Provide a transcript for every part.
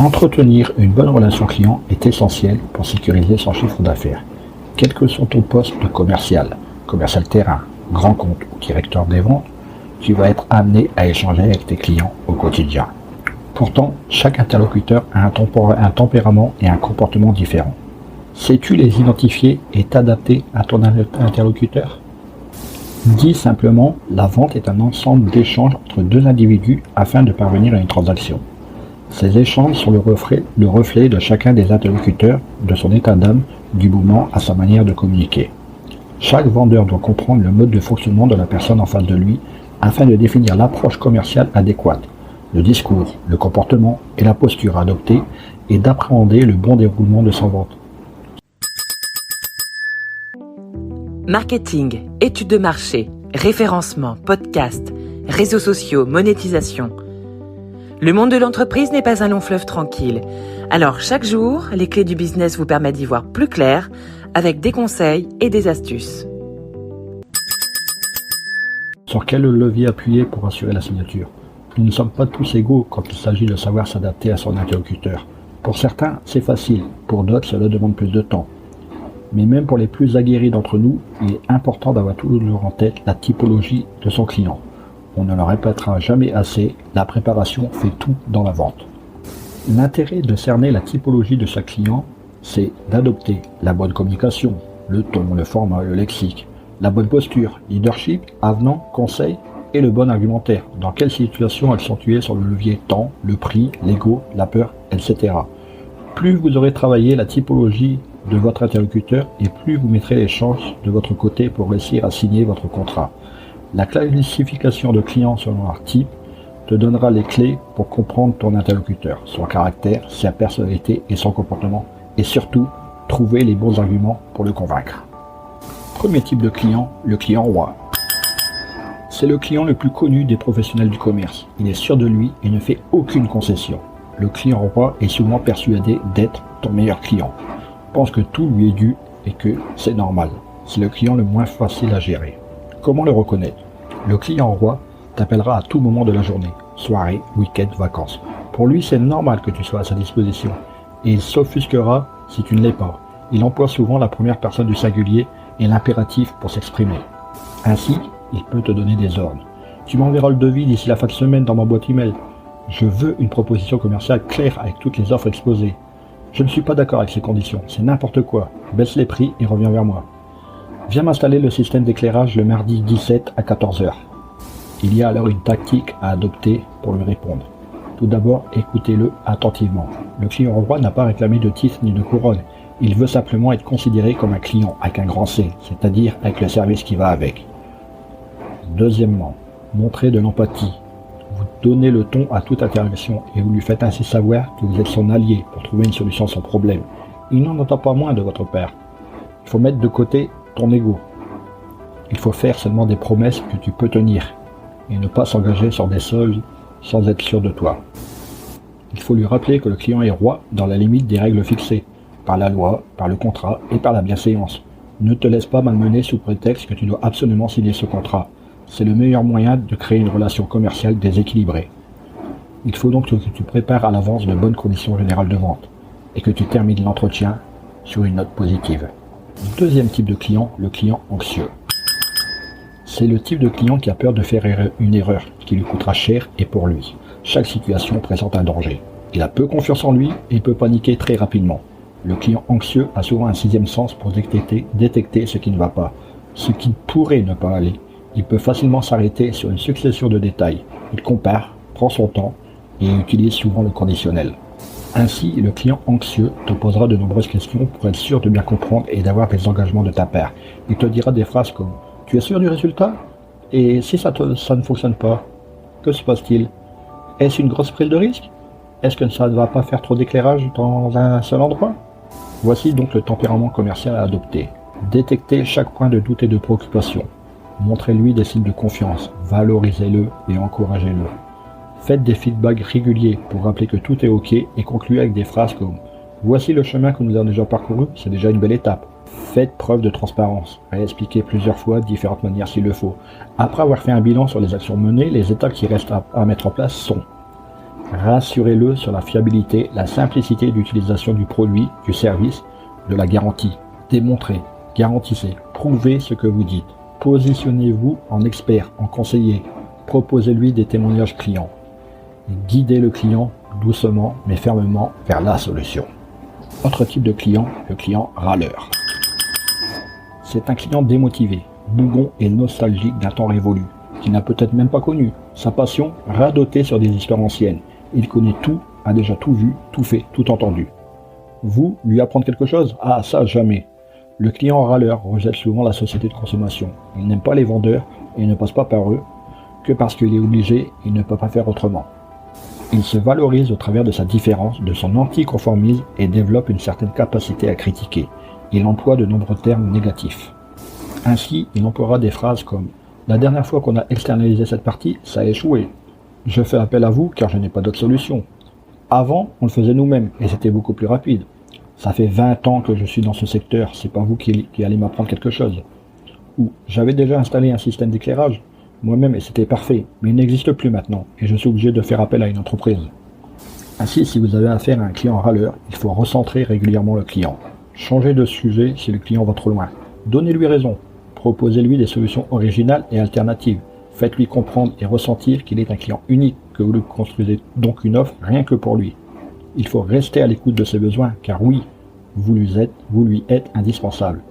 Entretenir une bonne relation client est essentiel pour sécuriser son chiffre d'affaires. Quel que soit ton poste de commercial terrain, grand compte ou directeur des ventes, tu vas être amené à échanger avec tes clients au quotidien. Pourtant, chaque interlocuteur a un tempérament et un comportement différents. Sais-tu les identifier et t'adapter à ton interlocuteur? Dit simplement, la vente est un ensemble d'échanges entre deux individus afin de parvenir à une transaction. Ces échanges sont le reflet de chacun des interlocuteurs, de son état d'âme, du moment à sa manière de communiquer. Chaque vendeur doit comprendre le mode de fonctionnement de la personne en face de lui afin de définir l'approche commerciale adéquate, le discours, le comportement et la posture adoptée et d'appréhender le bon déroulement de sa vente. Marketing, études de marché, référencement, podcast, réseaux sociaux, monétisation. Le monde de l'entreprise n'est pas un long fleuve tranquille. Alors chaque jour, les clés du business vous permettent d'y voir plus clair avec des conseils et des astuces. Sur quel levier appuyer pour assurer la signature? Nous ne sommes pas tous égaux quand il s'agit de savoir s'adapter à son interlocuteur. Pour certains, c'est facile, pour d'autres, cela demande plus de temps. Mais même pour les plus aguerris d'entre nous, il est important d'avoir toujours en tête la typologie de son client. On ne le répétera jamais assez, la préparation fait tout dans la vente. L'intérêt de cerner la typologie de chaque client, c'est d'adopter la bonne communication, le ton, le format, le lexique, la bonne posture, leadership, avenant, conseil et le bon argumentaire. Dans quelle situation accentuer sur le levier temps, le prix, l'ego, la peur, etc. Plus vous aurez travaillé la typologie de votre interlocuteur et plus vous mettrez les chances de votre côté pour réussir à signer votre contrat. La classification de clients selon leur type te donnera les clés pour comprendre ton interlocuteur, son caractère, sa personnalité et son comportement, et surtout, trouver les bons arguments pour le convaincre. Premier type de client, le client roi. C'est le client le plus connu des professionnels du commerce. Il est sûr de lui et ne fait aucune concession. Le client roi est souvent persuadé d'être ton meilleur client. Pense que tout lui est dû et que c'est normal. C'est le client le moins facile à gérer. Comment le reconnaître? Le client roi t'appellera à tout moment de la journée, soirée, week-end, vacances. Pour lui, c'est normal que tu sois à sa disposition et il s'offusquera si tu ne l'es pas. Il emploie souvent la première personne du singulier et l'impératif pour s'exprimer. Ainsi, il peut te donner des ordres. Tu m'enverras le devis d'ici la fin de semaine dans ma boîte email. Je veux une proposition commerciale claire avec toutes les offres exposées. Je ne suis pas d'accord avec ces conditions, c'est n'importe quoi. Baisse les prix et reviens vers moi. Viens m'installer le système d'éclairage le mardi 17 à 14h. Il y a alors une tactique à adopter pour lui répondre. Tout d'abord, écoutez-le attentivement. Le client roi n'a pas réclamé de titre ni de couronne. Il veut simplement être considéré comme un client avec un grand C, c'est-à-dire avec le service qui va avec. Deuxièmement, montrez de l'empathie. Vous donnez le ton à toute interaction et vous lui faites ainsi savoir que vous êtes son allié pour trouver une solution à son problème. Il n'en entend pas moins de votre part. Il faut mettre de côté ton ego. Il faut faire seulement des promesses que tu peux tenir et ne pas s'engager sur des sols sans être sûr de toi. Il faut lui rappeler que le client est roi dans la limite des règles fixées par la loi, par le contrat et par la bienséance. Ne te laisse pas malmener sous prétexte que tu dois absolument signer ce contrat. C'est le meilleur moyen de créer une relation commerciale déséquilibrée. Il faut donc que tu prépares à l'avance de bonnes conditions générales de vente et que tu termines l'entretien sur une note positive. Deuxième type de client, le client anxieux. C'est le type de client qui a peur de faire une erreur qui lui coûtera cher et pour lui. Chaque situation présente un danger. Il a peu confiance en lui et il peut paniquer très rapidement. Le client anxieux a souvent un sixième sens pour détecter ce qui ne va pas, ce qui pourrait ne pas aller. Il peut facilement s'arrêter sur une succession de détails. Il compare, prend son temps et utilise souvent le conditionnel. Ainsi, le client anxieux te posera de nombreuses questions pour être sûr de bien comprendre et d'avoir des engagements de ta part. Il te dira des phrases comme « Tu es sûr du résultat? Et si ça ne fonctionne pas, que se passe-t-il? Est-ce une grosse prise de risque? Est-ce que ça ne va pas faire trop d'éclairage dans un seul endroit ?» Voici donc le tempérament commercial à adopter. Détectez chaque point de doute et de préoccupation. Montrez-lui des signes de confiance, valorisez-le et encouragez-le. Faites des feedbacks réguliers pour rappeler que tout est OK et concluez avec des phrases comme « Voici le chemin que nous avons déjà parcouru, c'est déjà une belle étape. » Faites preuve de transparence, réexpliquez plusieurs fois de différentes manières s'il le faut. Après avoir fait un bilan sur les actions menées, les étapes qui restent à mettre en place sont Rassurez-le sur la fiabilité, la simplicité d'utilisation du produit, du service, de la garantie. Démontrez, garantissez, prouvez ce que vous dites. Positionnez-vous en expert, en conseiller. Proposez-lui des témoignages clients. Guidez le client doucement mais fermement vers la solution. Autre type de client, le client râleur. C'est un client démotivé, bougon et nostalgique d'un temps révolu, qui n'a peut-être même pas connu. Sa passion, radoter sur des histoires anciennes. Il connaît tout, a déjà tout vu, tout fait, tout entendu. Vous, lui apprendre quelque chose? Ah, ça, jamais. Le client râleur rejette souvent la société de consommation. Il n'aime pas les vendeurs et ne passe pas par eux que parce qu'il est obligé, il ne peut pas faire autrement. Il se valorise au travers de sa différence, de son anticonformisme et développe une certaine capacité à critiquer. Il emploie de nombreux termes négatifs. Ainsi, il emploiera des phrases comme « La dernière fois qu'on a externalisé cette partie, ça a échoué. Je fais appel à vous car je n'ai pas d'autre solution. Avant, on le faisait nous-mêmes et c'était beaucoup plus rapide. Ça fait 20 ans que je suis dans ce secteur, c'est pas vous qui allez m'apprendre quelque chose. » Ou « J'avais déjà installé un système d'éclairage moi-même et c'était parfait, mais il n'existe plus maintenant et je suis obligé de faire appel à une entreprise. » Ainsi, si vous avez affaire à un client râleur, il faut recentrer régulièrement le client. Changez de sujet si le client va trop loin. Donnez-lui raison. Proposez-lui des solutions originales et alternatives. Faites-lui comprendre et ressentir qu'il est un client unique, que vous lui construisez donc une offre rien que pour lui. Il faut rester à l'écoute de ses besoins, car oui, vous lui êtes indispensable.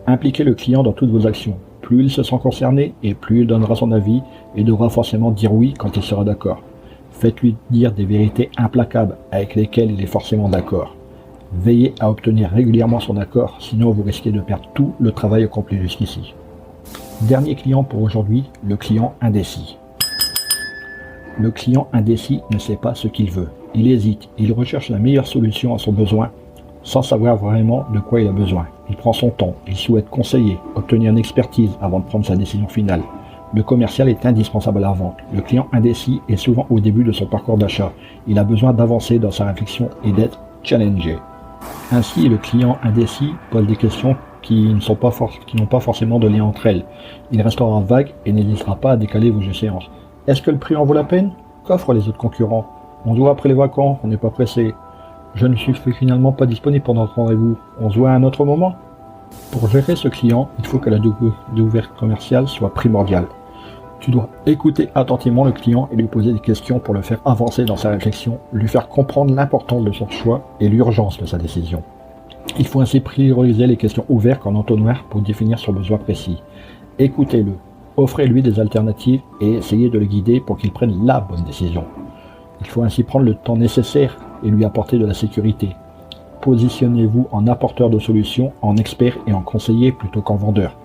Impliquez le client dans toutes vos actions. Plus il se sent concerné et plus il donnera son avis et devra forcément dire oui quand il sera d'accord. Faites-lui dire des vérités implacables avec lesquelles il est forcément d'accord. Veillez à obtenir régulièrement son accord, sinon vous risquez de perdre tout le travail accompli jusqu'ici. Dernier client pour aujourd'hui, le client indécis. Le client indécis ne sait pas ce qu'il veut. Il hésite, il recherche la meilleure solution à son besoin, sans savoir vraiment de quoi il a besoin. Il prend son temps, il souhaite conseiller, obtenir une expertise avant de prendre sa décision finale. Le commercial est indispensable à la vente. Le client indécis est souvent au début de son parcours d'achat. Il a besoin d'avancer dans sa réflexion et d'être challengé. Ainsi, le client indécis pose des questions qui n'ont pas forcément de lien entre elles. Il restera vague et n'hésitera pas à décaler vos échéances. Est-ce que le prix en vaut la peine? Qu'offrent les autres concurrents? On se voit après les vacances, on n'est pas pressé. Je ne suis finalement pas disponible pendant notre rendez-vous. On se voit à un autre moment? Pour gérer ce client, il faut que la découverte commerciale soit primordiale. Tu dois écouter attentivement le client et lui poser des questions pour le faire avancer dans sa réflexion, lui faire comprendre l'importance de son choix et l'urgence de sa décision. Il faut ainsi prioriser les questions ouvertes en entonnoir pour définir son besoin précis. Écoutez-le, offrez-lui des alternatives et essayez de le guider pour qu'il prenne la bonne décision. Il faut ainsi prendre le temps nécessaire et lui apporter de la sécurité. Positionnez-vous en apporteur de solutions, en expert et en conseiller plutôt qu'en vendeur.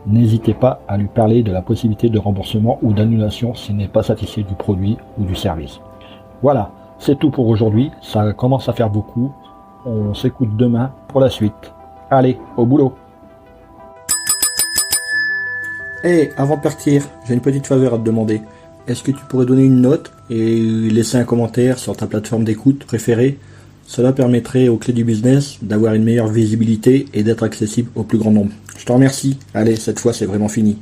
N'hésitez pas à lui parler de la possibilité de remboursement ou d'annulation s'il n'est pas satisfait du produit ou du service. Voilà, c'est tout pour aujourd'hui, ça commence à faire beaucoup. On s'écoute demain pour la suite. Allez, au boulot! Hey, avant de partir, j'ai une petite faveur à te demander. Est-ce que tu pourrais donner une note et laisser un commentaire sur ta plateforme d'écoute préférée? Cela permettrait aux clés du business d'avoir une meilleure visibilité et d'être accessible au plus grand nombre. Je te remercie. Allez, cette fois c'est vraiment fini.